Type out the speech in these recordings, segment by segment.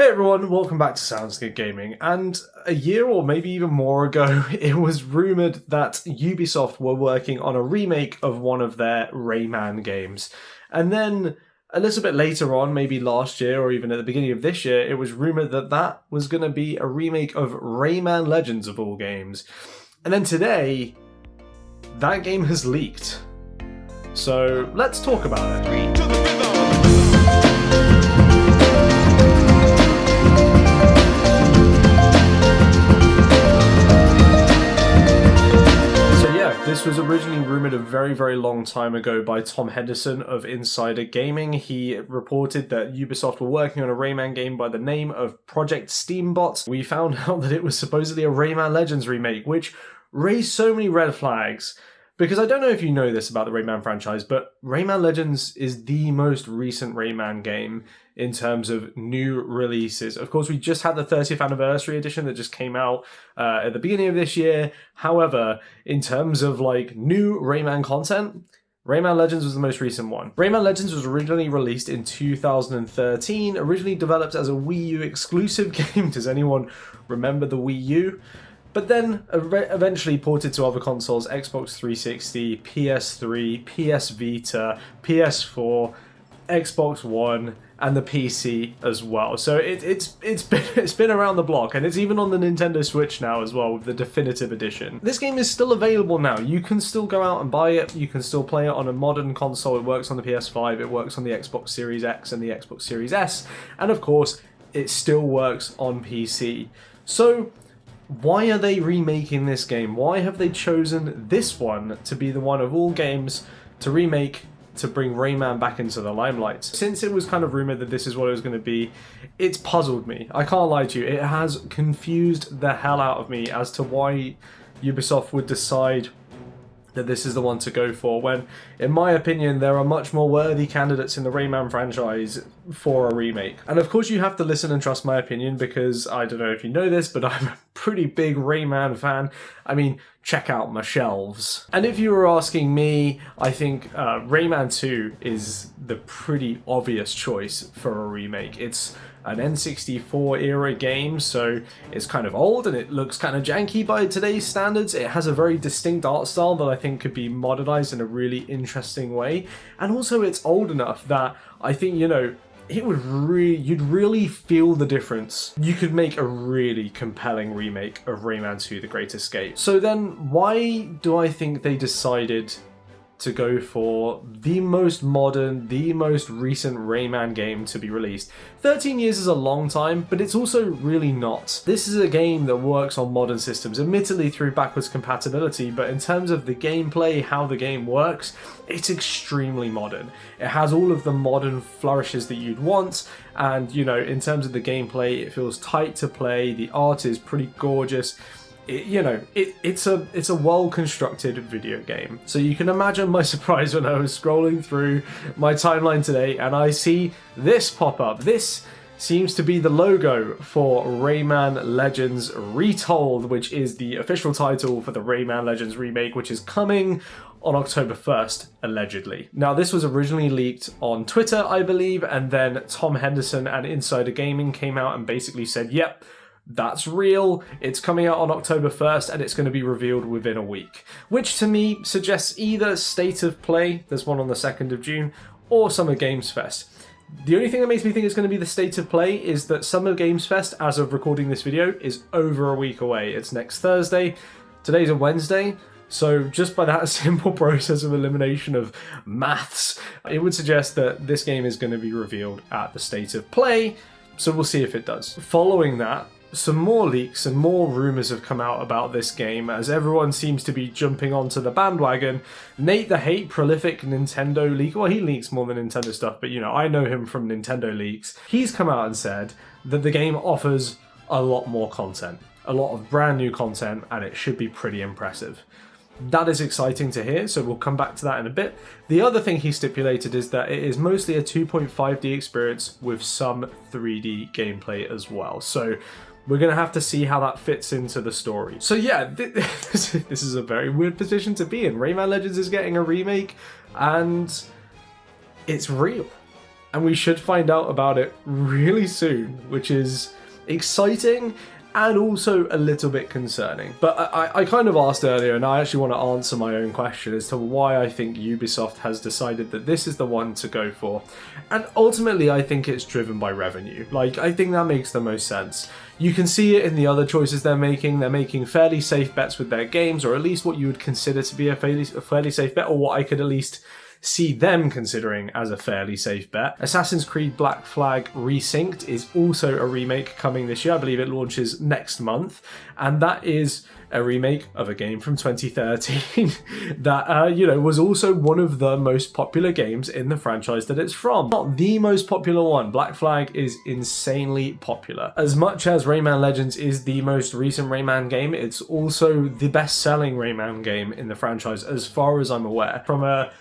Hey everyone, welcome back to Soundscape Gaming, and a year or maybe even more ago, it was rumoured that Ubisoft were working on a remake of one of their Rayman games. And then a little bit later on, maybe last year or even at the beginning of this year, it was rumoured that that was going to be a remake of Rayman Legends of all games. And then today, that game has leaked. So let's talk about it. To the rhythm. This was originally rumoured a very, very long time ago by Tom Henderson of Insider Gaming. He reported that Ubisoft were working on a Rayman game by the name of Project Steambot. We found out that it was supposedly a Rayman Legends remake, which raised so many red flags. Because I don't know if you know this about the Rayman franchise, but Rayman Legends is the most recent Rayman game in terms of new releases. Of course, we just had the 30th anniversary edition that just came out at the beginning of this year. However, in terms of like new Rayman content, Rayman Legends was the most recent one. Rayman Legends was originally released in 2013, originally developed as a Wii U exclusive game. Does anyone remember the Wii U? But then eventually ported to other consoles, Xbox 360, PS3, PS Vita, PS4, Xbox One, and the PC as well. So it's been around the block, and it's even on the Nintendo Switch now as well with the definitive edition. This game is still available now. You can still go out and buy it. You can still play it on a modern console. It works on the PS5, it works on the Xbox Series X and the Xbox Series S, and of course, it still works on PC. So why are they remaking this game? Why have they chosen this one to be the one of all games to remake, to bring Rayman back into the limelight? Since it was kind of rumoured that this is what it was going to be, it's puzzled me. I can't lie to you. It has confused the hell out of me as to why Ubisoft would decide that this is the one to go for, when, in my opinion, there are much more worthy candidates in the Rayman franchise for a remake. And of course you have to listen and trust my opinion, because I don't know if you know this, but I'm a pretty big Rayman fan. I mean, check out my shelves. And if you were asking me, I think Rayman 2 is the pretty obvious choice for a remake. It's an N64 era game, so it's kind of old and it looks kind of janky by today's standards. It has a very distinct art style that I think could be modernized in a really interesting way. And also it's old enough that I think, you know, it would you'd really feel the difference. You could make a really compelling remake of Rayman 2: The Great Escape. So then why do I think they decided to go for the most modern, the most recent Rayman game to be released? 13 years is a long time, but it's also really not. This is a game that works on modern systems, admittedly through backwards compatibility, but in terms of the gameplay, how the game works, it's extremely modern. It has all of the modern flourishes that you'd want, and you know, in terms of the gameplay, it feels tight to play, the art is pretty gorgeous. It's a well-constructed video game. So you can imagine my surprise when I was scrolling through my timeline today and I see this pop up. This seems to be the logo for Rayman Legends Retold, which is the official title for the Rayman Legends remake, which is coming on October 1st, allegedly. Now, this was originally leaked on Twitter, I believe, and then Tom Henderson and Insider Gaming came out and basically said, yep, that's real, it's coming out on October 1st and it's going to be revealed within a week. Which to me suggests either State of Play, there's one on the 2nd of June, or Summer Games Fest. The only thing that makes me think it's going to be the State of Play is that Summer Games Fest, as of recording this video, is over a week away. It's next Thursday, today's a Wednesday, so just by that simple process of elimination of maths, it would suggest that this game is going to be revealed at the State of Play, so we'll see if it does. Following that, some more leaks and more rumours have come out about this game as everyone seems to be jumping onto the bandwagon. Nate the Hate, prolific Nintendo leak, well, he leaks more than Nintendo stuff, but you know, I know him from Nintendo leaks. He's come out and said that the game offers a lot more content, a lot of brand new content, and it should be pretty impressive. That is exciting to hear, so we'll come back to that in a bit. The other thing he stipulated is that it is mostly a 2.5D experience with some 3D gameplay as well. So we're going to have to see how that fits into the story. So yeah, this is a very weird position to be in. Rayman Legends is getting a remake, and it's real. and we should find out about it really soon, which is exciting and also a little bit concerning. But I kind of asked earlier, and I actually want to answer my own question as to why I think Ubisoft has decided that this is the one to go for. And ultimately, I think it's driven by revenue. Like, I think that makes the most sense. You can see it in the other choices they're making. They're making fairly safe bets with their games, or at least what you would consider to be a fairly safe bet, or what I could at least see them considering as a fairly safe bet. Assassin's Creed Black Flag Resynced is also a remake coming this year. I believe it launches next month, and that is a remake of a game from 2013 that, was also one of the most popular games in the franchise that it's from. Not the most popular one. Black Flag is insanely popular. As much as Rayman Legends is the most recent Rayman game, it's also the best-selling Rayman game in the franchise, as far as I'm aware. From a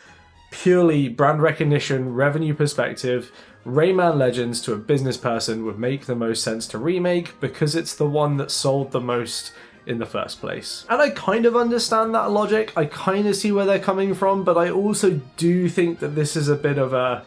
purely brand recognition, revenue perspective, Rayman Legends to a business person would make the most sense to remake because it's the one that sold the most in the first place. And I kind of understand that logic. I kind of see where they're coming from, but I also do think that this is a bit of a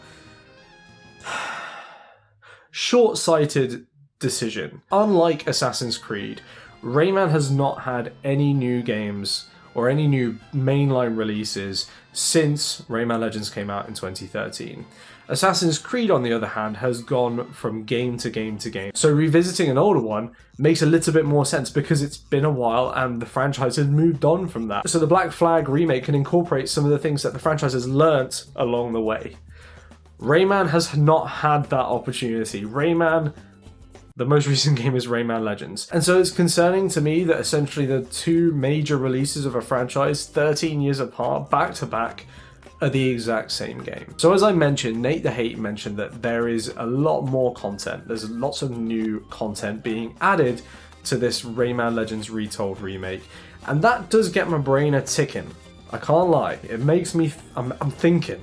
short-sighted decision. Unlike Assassin's Creed, Rayman has not had any new games or any new mainline releases since Rayman Legends came out in 2013. Assassin's Creed, on the other hand, has gone from game to game to game. So revisiting an older one makes a little bit more sense because it's been a while and the franchise has moved on from that. So the Black Flag remake can incorporate some of the things that the franchise has learnt along the way. Rayman has not had that opportunity. The most recent game is Rayman Legends. And so it's concerning to me that essentially the two major releases of a franchise, 13 years apart, back to back, are the exact same game. So as I mentioned, Nate the Hate mentioned that there is a lot more content. There's lots of new content being added to this Rayman Legends Retold remake. And that does get my brain a ticking. I can't lie. It makes me, I'm thinking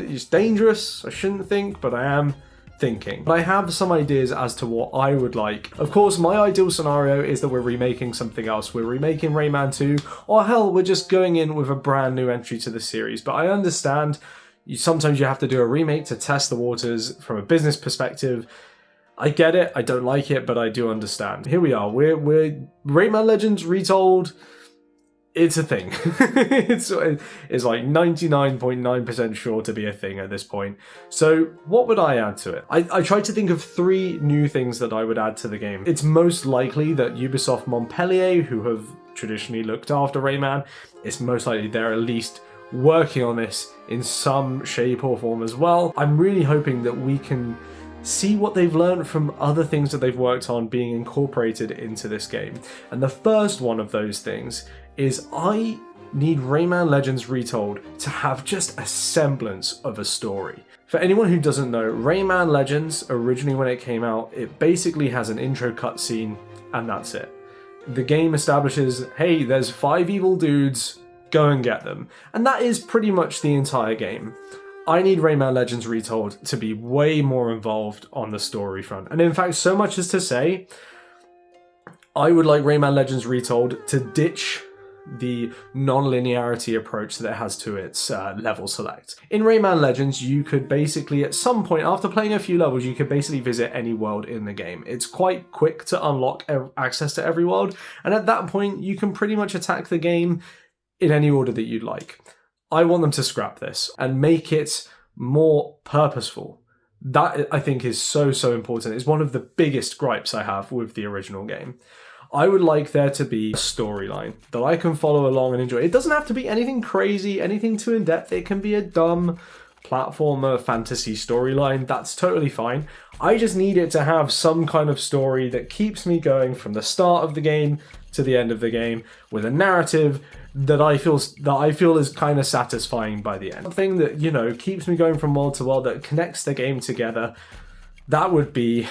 it's dangerous. I shouldn't think, but I am thinking. But I have some ideas as to what I would like. Of course, my ideal scenario is that we're remaking something else. We're remaking Rayman 2, or hell, we're just going in with a brand new entry to the series. But I understand sometimes you have to do a remake to test the waters from a business perspective. I get it, I don't like it, but I do understand. Here we are, we're Rayman Legends Retold. It's a thing. it's like 99.9% sure to be a thing at this point. So what would I add to it? I tried to think of 3 new things that I would add to the game. It's most likely that Ubisoft Montpellier, who have traditionally looked after Rayman, it's most likely they're at least working on this in some shape or form as well. I'm really hoping that we can see what they've learned from other things that they've worked on being incorporated into this game. And the first one of those things is I need Rayman Legends Retold to have just a semblance of a story. For anyone who doesn't know, Rayman Legends, originally when it came out, it basically has an intro cutscene and that's it. The game establishes, hey, there's 5 evil dudes, go and get them. And that is pretty much the entire game. I need Rayman Legends Retold to be way more involved on the story front. And in fact, so much as to say, I would like Rayman Legends Retold to ditch the non-linearity approach that it has to its level select. In Rayman Legends, you could basically, at some point, after playing a few levels, you could basically visit any world in the game. It's quite quick to unlock access to every world, and at that point, you can pretty much attack the game in any order that you'd like. I want them to scrap this and make it more purposeful. That, I think, is so important. It's one of the biggest gripes I have with the original game. I would like there to be a storyline that I can follow along and enjoy. It doesn't have to be anything crazy, anything too in-depth. It can be a dumb platformer fantasy storyline. That's totally fine. I just need it to have some kind of story that keeps me going from the start of the game to the end of the game with a narrative that I feel is kind of satisfying by the end. Something that, you know, keeps me going from world to world, that connects the game together. That'd be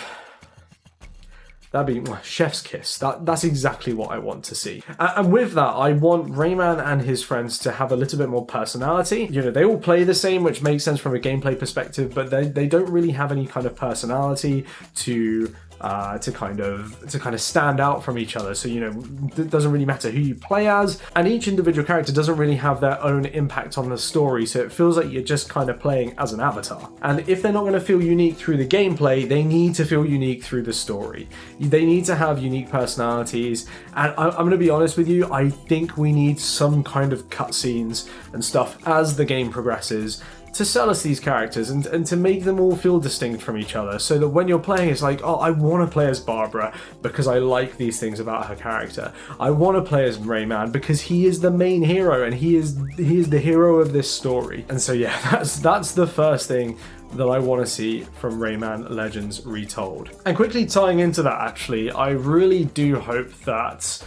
chef's kiss. That's exactly what I want to see. And with that, I want Rayman and his friends to have a little bit more personality. You know, they all play the same, which makes sense from a gameplay perspective, but they don't really have any kind of personality to to kind of stand out from each other. So, you know, it doesn't really matter who you play as, and each individual character doesn't really have their own impact on the story, so it feels like you're just kind of playing as an avatar. And if they're not going to feel unique through the gameplay, they need to feel unique through the story. They need to have unique personalities, and I'm going to be honest with you, I think we need some kind of cutscenes and stuff as the game progresses to sell us these characters and to make them all feel distinct from each other, so that when you're playing, it's like, oh, I want to play as Barbara because I like these things about her character. I want to play as Rayman because he is the main hero and he is the hero of this story. And so yeah, that's the first thing that I want to see from Rayman Legends Retold. And quickly tying into that, actually, I really do hope that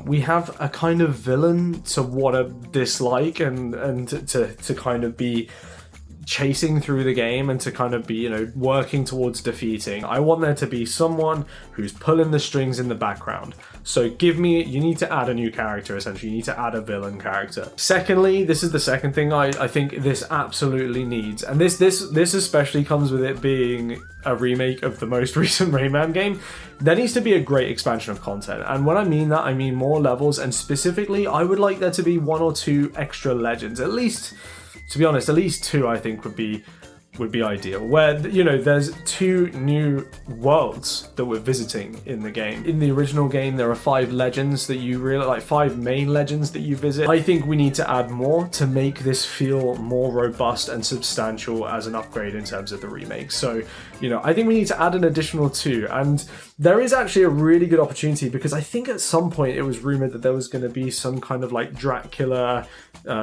we have a kind of villain to want to dislike and to kind of be chasing through the game and to kind of be, you know, working towards defeating. I want there to be someone who's pulling the strings in the background. So you need to add a new character, essentially. You need to add a villain character. Secondly, this is the second thing I think this absolutely needs. And this especially comes with it being a remake of the most recent Rayman game. There needs to be a great expansion of content. And when I mean that, I mean more levels, and specifically, I would like there to be 1 or 2 extra legends. At least, to be honest, at least 2 I think would be ideal, where, you know, there's 2 new worlds that we're visiting in the game. In the original game, there are 5 legends that you really like, 5 main legends that you visit. I think we need to add more to make this feel more robust and substantial as an upgrade in terms of the remake. So, you know, I think we need to add an additional 2, and there is actually a really good opportunity, because I think at some point it was rumored that there was going to be some kind of like Dracula,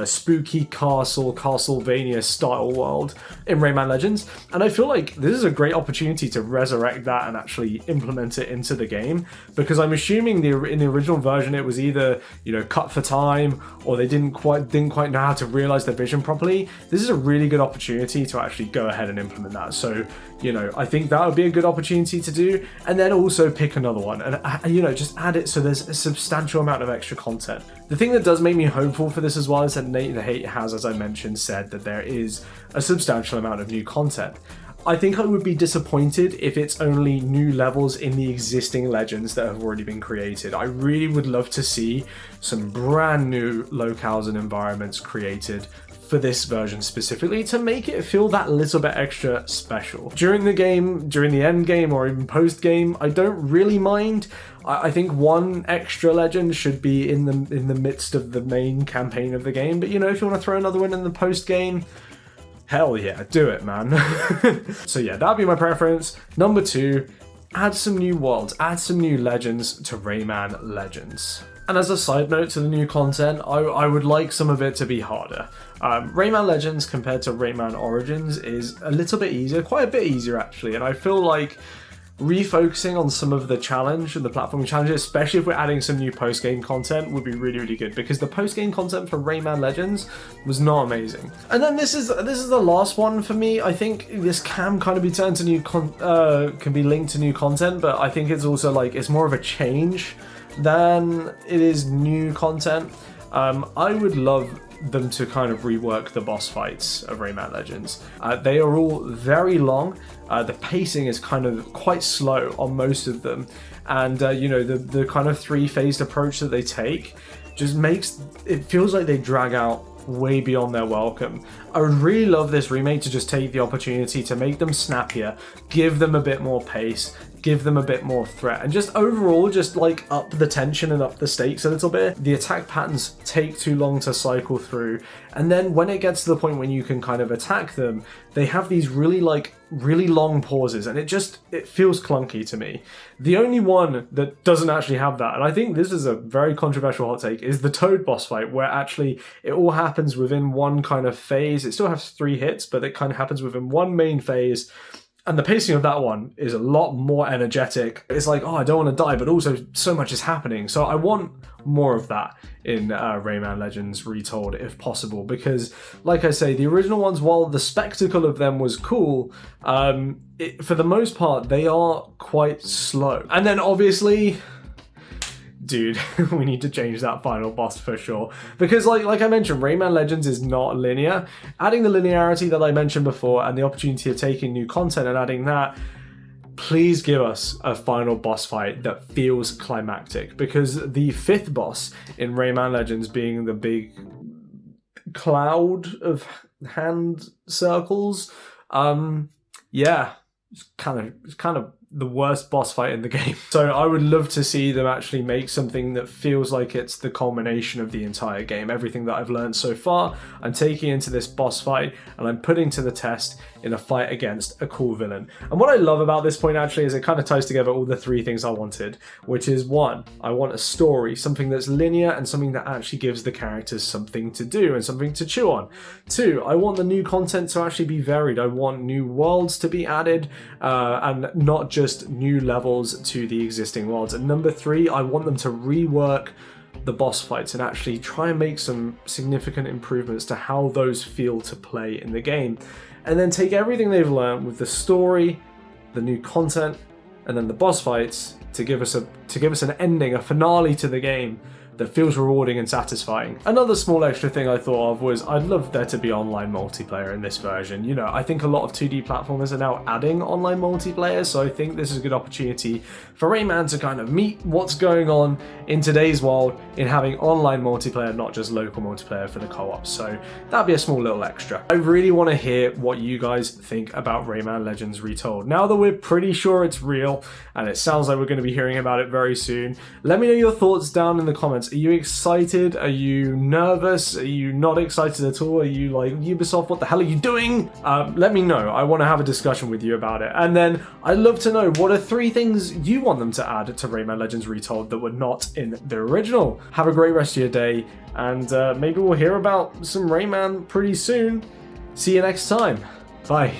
spooky Castlevania style world in Rayman Legends, and I feel like this is a great opportunity to resurrect that and actually implement it into the game, because I'm assuming in the original version it was either, you know, cut for time, or they didn't quite know how to realize their vision properly. This is a really good opportunity to actually go ahead and implement that. So, you know, I think that would be a good opportunity to do, and then also pick another one and, you know, just add it so there's a substantial amount of extra content. The thing that does make me hopeful for this as well is that Nate the Hate has, as I mentioned, said that there is a substantial amount of new content. I think I would be disappointed if it's only new levels in the existing legends that have already been created. I really would love to see some brand new locales and environments created for this version specifically, to make it feel that little bit extra special. During the game, during the end game, or even post game, I don't really mind. I think 1 extra legend should be in the midst of the main campaign of the game, but, you know, if you want to throw another one in the post game, hell yeah, do it, man. So yeah, that'd be my preference. Number 2, add some new worlds, add some new legends to Rayman Legends. And as a side note to the new content, I would like some of it to be harder. Rayman Legends compared to Rayman Origins is a little bit easier, quite a bit easier actually, and I feel like refocusing on some of the challenge and the platforming challenges, especially if we're adding some new post-game content, would be really, really good, because the post-game content for Rayman Legends was not amazing. And then this is the last one for me. I think this can kind of be turned to can be linked to new content, but I think it's also like, it's more of a change than it is new content. I would love them to kind of rework the boss fights of Rayman Legends. They are all very long. The pacing is kind of quite slow on most of them, and you know, the kind of 3-phased approach that they take just makes it feels like they drag out way beyond their welcome. I would really love this remake to just take the opportunity to make them snappier, give them a bit more pace, give them a bit more threat, and just overall just like up the tension and up the stakes a little bit. The attack patterns take too long to cycle through, and then when it gets to the point when you can kind of attack them, they have these really long pauses, and it feels clunky to me. The only one that doesn't actually have that, and I think this is a very controversial hot take, is the Toad boss fight, where actually it all happens within one kind of phase. It still has 3 hits, but it kind of happens within one main phase. And the pacing of that one is a lot more energetic. It's like, oh, I don't want to die, but also so much is happening. So I want more of that in Rayman Legends Retold, if possible. Because, like I say, the original ones, while the spectacle of them was cool, for the most part, they are quite slow. And then, obviously, dude, we need to change that final boss for sure. Because like I mentioned, Rayman Legends is not linear. Adding the linearity that I mentioned before and the opportunity of taking new content and adding that, please give us a final boss fight that feels climactic, because the 5th boss in Rayman Legends, being the big cloud of hand circles, yeah, it's kind of the worst boss fight in the game. So I would love to see them actually make something that feels like it's the culmination of the entire game. Everything that I've learned so far, I'm taking into this boss fight and I'm putting to the test in a fight against a cool villain. And what I love about this point actually is it kind of ties together all the 3 things I wanted, which is 1, I want a story, something that's linear and something that actually gives the characters something to do and something to chew on. 2, I want the new content to actually be varied. I want new worlds to be added and not just new levels to the existing worlds. And number 3, I want them to rework the boss fights and actually try and make some significant improvements to how those feel to play in the game. And then take everything they've learned with the story, the new content, and then the boss fights to give us an ending, a finale to the game that feels rewarding and satisfying. Another small extra thing I thought of was I'd love there to be online multiplayer in this version. You know, I think a lot of 2D platformers are now adding online multiplayer, so I think this is a good opportunity for Rayman to kind of meet what's going on in today's world in having online multiplayer, not just local multiplayer for the co-op. So that'd be a small little extra. I really want to hear what you guys think about Rayman Legends Retold. Now that we're pretty sure it's real, and it sounds like we're going to be hearing about it very soon, let me know your thoughts down in the comments. Are you excited? Are you nervous? Are you not excited at all? Are you like, Ubisoft, what the hell are you doing? Let me know. I want to have a discussion with you about it. And then I'd love to know, what are 3 things you want them to add to Rayman Legends Retold that were not in the original? Have a great rest of your day, and maybe we'll hear about some Rayman pretty soon. See you next time. Bye.